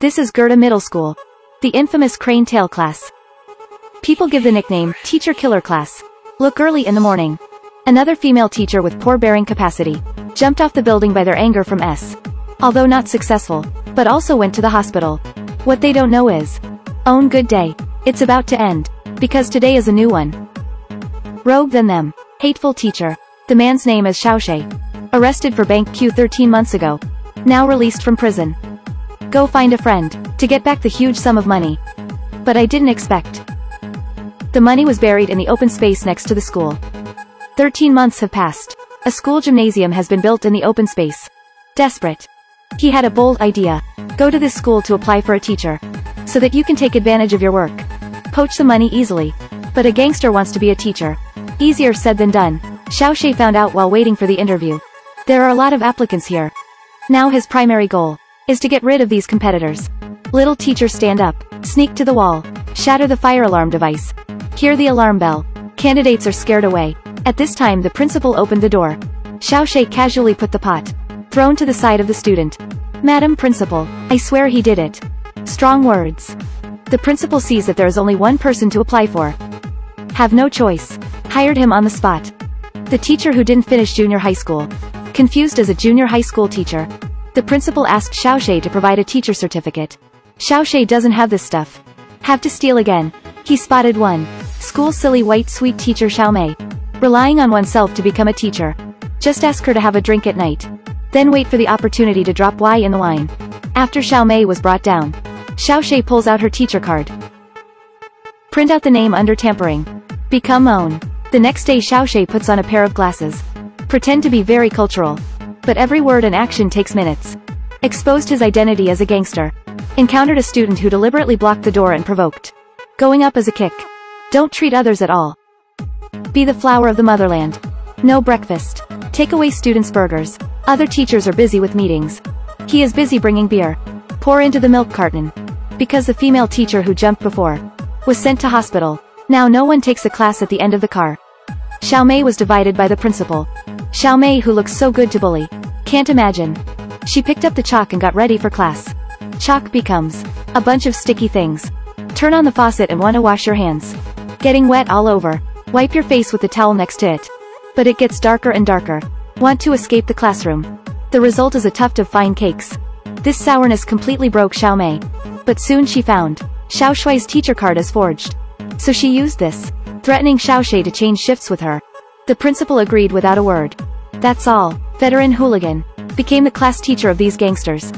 This is Gerda Middle School. The infamous crane tail class. People give the nickname, teacher killer class. Look early in the morning. Another female teacher with poor bearing capacity jumped off the building by their anger from S. Although not successful, but also went to the hospital. What they don't know is, own good day. It's about to end. Because today is a new one. Rogue than them. Hateful teacher. The man's name is Xiaoxie. Arrested for bank Q 13 months ago. Now released from prison. Go find a friend, to get back the huge sum of money. But I didn't expect. The money was buried in the open space next to the school. 13 months have passed. A school gymnasium has been built in the open space. Desperate. He had a bold idea. Go to this school to apply for a teacher. So that you can take advantage of your work. Poach the money easily. But a gangster wants to be a teacher. Easier said than done. Xiaoxie found out while waiting for the interview. There are a lot of applicants here. Now his primary goal is to get rid of these competitors. Little teachers stand up, sneak to the wall, shatter the fire alarm device. Hear the alarm bell. Candidates are scared away. At this time the principal opened the door. Xiaoxie casually put the pot, thrown to the side of the student. Madam Principal, I swear he did it. Strong words. The principal sees that there is only one person to apply for. Have no choice. Hired him on the spot. The teacher who didn't finish junior high school. Confused as a junior high school teacher. The principal asked Xiaoxie to provide a teacher certificate. Xiaoxie doesn't have this stuff. Have to steal again. He spotted one. School silly white sweet teacher Xiaomei. Relying on oneself to become a teacher. Just ask her to have a drink at night. Then wait for the opportunity to drop Y in the wine. After Xiaomei was brought down, Xiaoxie pulls out her teacher card. Print out the name under tampering. Become own. The next day Xiaoxie puts on a pair of glasses. Pretend to be very cultural. But every word and action takes minutes. Exposed his identity as a gangster. Encountered a student who deliberately blocked the door and provoked. Going up as a kick. Don't treat others at all. Be the flower of the motherland. No breakfast. Take away students' burgers. Other teachers are busy with meetings. He is busy bringing beer. Pour into the milk carton. Because the female teacher who jumped before was sent to hospital. Now no one takes a class at the end of the car. Xiaomei was divided by the principal. Xiaomei, who looks so good to bully. Can't imagine. She picked up the chalk and got ready for class. Chalk becomes a bunch of sticky things. Turn on the faucet and want to wash your hands. Getting wet all over. Wipe your face with the towel next to it. But it gets darker and darker. Want to escape the classroom. The result is a tuft of fine cakes. This sourness completely broke Xiaomei. But soon she found Xiaoxui's teacher card is forged. So she used this, threatening Xiaoxie to change shifts with her. The principal agreed without a word. That's all. Veteran hooligan became the class teacher of these gangsters.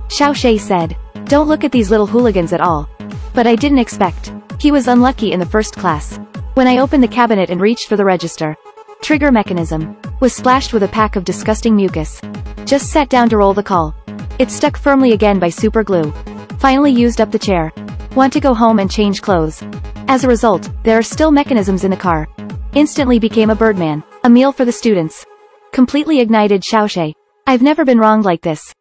Xiaoxie said, don't look at these little hooligans at all. But I didn't expect. He was unlucky in the first class. When I opened the cabinet and reached for the register, trigger mechanism was splashed with a pack of disgusting mucus. Just sat down to roll the call. It stuck firmly again by super glue. Finally used up the chair. Want to go home and change clothes. As a result, there are still mechanisms in the car. Instantly became a birdman, a meal for the students. Completely ignited Xiaoxie. I've never been wronged like this.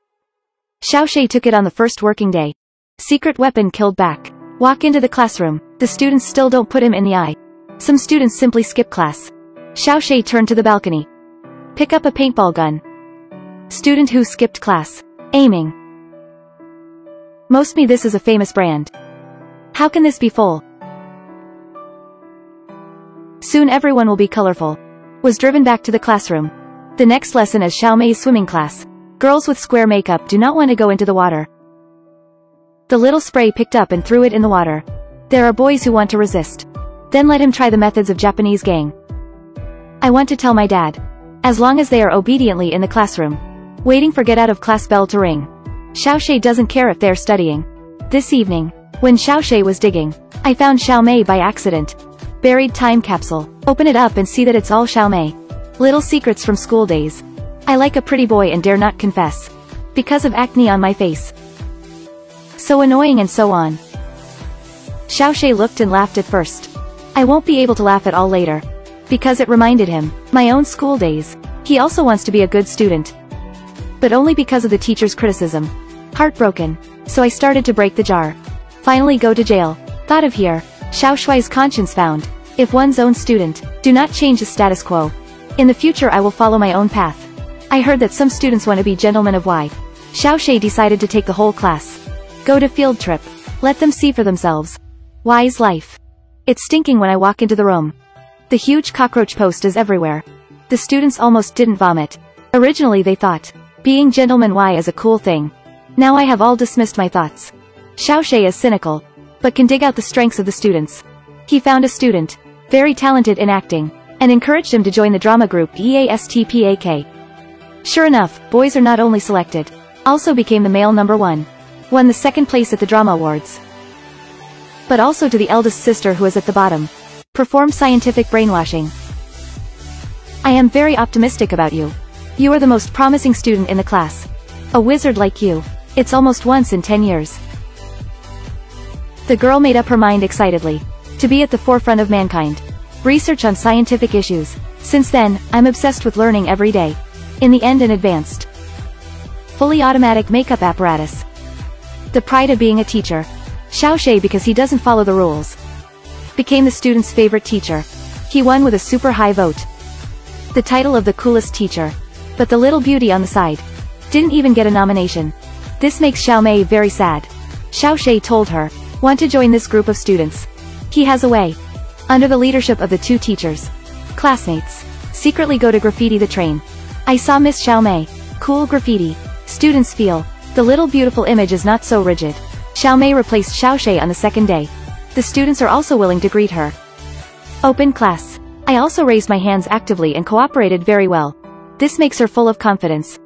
Xiaoxie took it on the first working day. Secret weapon killed back. Walk into the classroom. The students still don't put him in the eye. Some students simply skip class. Xiaoxie turned to the balcony. Pick up a paintball gun. Student who skipped class. Aiming. Most me, this is a famous brand. How can this be full? Soon everyone will be colorful. Was driven back to the classroom. The next lesson is Xiaomei's swimming class. Girls with square makeup do not want to go into the water. The little spray picked up and threw it in the water. There are boys who want to resist. Then let him try the methods of Japanese gang. I want to tell my dad. As long as they are obediently in the classroom. Waiting for get out of class bell to ring. Xiaoxie doesn't care if they're studying. This evening, when Xiaoxie was digging, I found Xiaomei by accident. Buried time capsule. Open it up and see that it's all Xiaomei. Little secrets from school days. I like a pretty boy and dare not confess. Because of acne on my face. So annoying and so on. Xiaoxie looked and laughed at first. I won't be able to laugh at all later. Because it reminded him, my own school days. He also wants to be a good student. But only because of the teacher's criticism. Heartbroken. So I started to break the jar. Finally go to jail. Thought of here. Xiaoxui's conscience found. If one's own student, do not change the status quo. In the future I will follow my own path. I heard that some students want to be gentlemen of Y. Xiaoxie decided to take the whole class. Go to field trip. Let them see for themselves. Wise life. It's stinking when I walk into the room. The huge cockroach post is everywhere. The students almost didn't vomit. Originally they thought, being gentleman Y is a cool thing. Now I have all dismissed my thoughts. Xiaoxue is cynical, but can dig out the strengths of the students. He found a student, very talented in acting, and encouraged him to join the drama group EASTPAK. Sure enough, boys are not only selected, also became the male number 1. Won the second place at the drama awards. But also to the eldest sister who is at the bottom. Perform scientific brainwashing. I am very optimistic about you. You are the most promising student in the class. A wizard like you. It's almost once in 10 years. The girl made up her mind excitedly. To be at the forefront of mankind. Research on scientific issues. Since then, I'm obsessed with learning every day. In the end, an advanced, fully automatic makeup apparatus. The pride of being a teacher. Xiaoxue, because he doesn't follow the rules, became the student's favorite teacher. He won with a super high vote. The title of the coolest teacher. But the little beauty on the side didn't even get a nomination. This makes Xiaomei very sad. Xiaoxue told her, want to join this group of students. He has a way. Under the leadership of the 2 teachers. Classmates. Secretly go to graffiti the train. I saw Miss Xiaomei. Cool graffiti. Students feel, the little beautiful image is not so rigid. Xiaomei replaced Xiaoxue on the second day. The students are also willing to greet her. Open class. I also raised my hands actively and cooperated very well. This makes her full of confidence.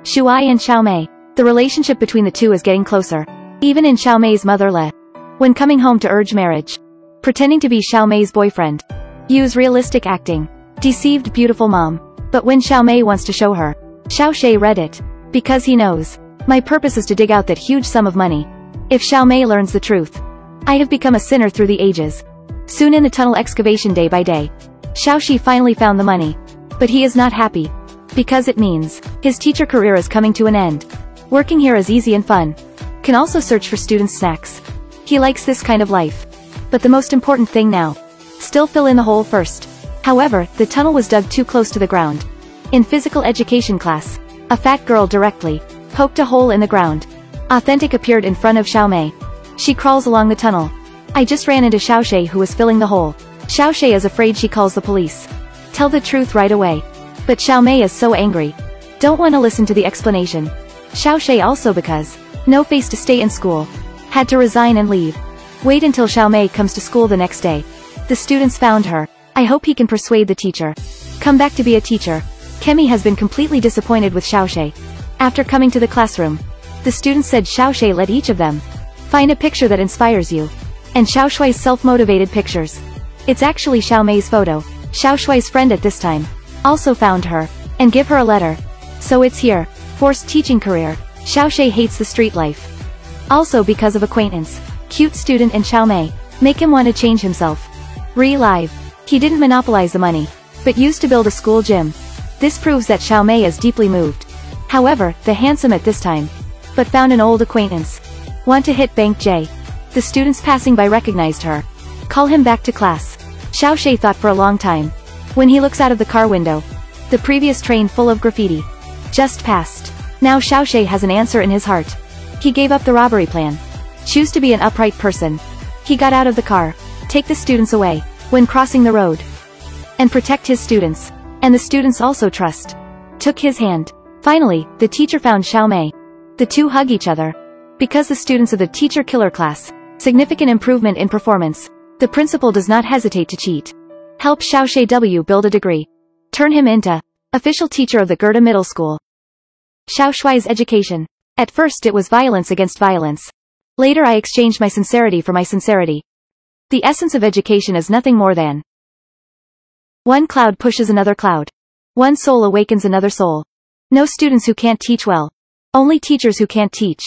Shuai and Xiaomei. The relationship between the two is getting closer. Even in Xiaomei's mother Le. When coming home to urge marriage. Pretending to be Xiaomei's boyfriend. Use realistic acting. Deceived beautiful mom. But when Xiaomei wants to show her, Xiaoxue read it. Because he knows. My purpose is to dig out that huge sum of money. If Xiaomei learns the truth. I have become a sinner through the ages. Soon in the tunnel excavation day by day. Xiaoxue finally found the money. But he is not happy. Because it means, his teacher career is coming to an end. Working here is easy and fun. Can also search for students' snacks. He likes this kind of life. But the most important thing now. Still fill in the hole first. However, the tunnel was dug too close to the ground. In physical education class, a fat girl directly poked a hole in the ground. Authentic appeared in front of Xiaomei. She crawls along the tunnel. I just ran into Xiaoxue who was filling the hole. Xiaoxue is afraid she calls the police. Tell the truth right away. But Xiaomei is so angry. Don't want to listen to the explanation. Xiaoxue also because, no face to stay in school. Had to resign and leave. Wait until Xiaomei comes to school the next day. The students found her. I hope he can persuade the teacher. Come back to be a teacher. Kemi has been completely disappointed with Xiaoxue. After coming to the classroom, the students said Xiaoxue let each of them find a picture that inspires you. And Xiaoxue's self-motivated pictures. It's actually Xiaomei's photo. Xiaoxue's friend at this time also found her and give her a letter. So it's here. Forced teaching career. Xiaoxue hates the street life. Also because of acquaintance. Cute student and Xiaomei make him want to change himself. Re-live. He didn't monopolize the money, but used to build a school gym. This proves that Xiaomei is deeply moved. However, the handsome at this time, but found an old acquaintance. Want to hit Bank J. The students passing by recognized her. Call him back to class. Xiaoxue thought for a long time. When he looks out of the car window, the previous train full of graffiti just passed. Now Xiaoxue has an answer in his heart. He gave up the robbery plan. Choose to be an upright person. He got out of the car. Take the students away when crossing the road. And protect his students. And the students also trust. Took his hand. Finally, the teacher found Xiaomei. The two hug each other. Because the students of the teacher killer class, significant improvement in performance. The principal does not hesitate to cheat. Help Xiaoxue W build a degree. Turn him into official teacher of the Goethe Middle School. Xiaoshuai's education. At first it was violence against violence. Later I exchanged my sincerity for my sincerity. The essence of education is nothing more than one cloud pushes another cloud. One soul awakens another soul. No students who can't teach well. Only teachers who can't teach.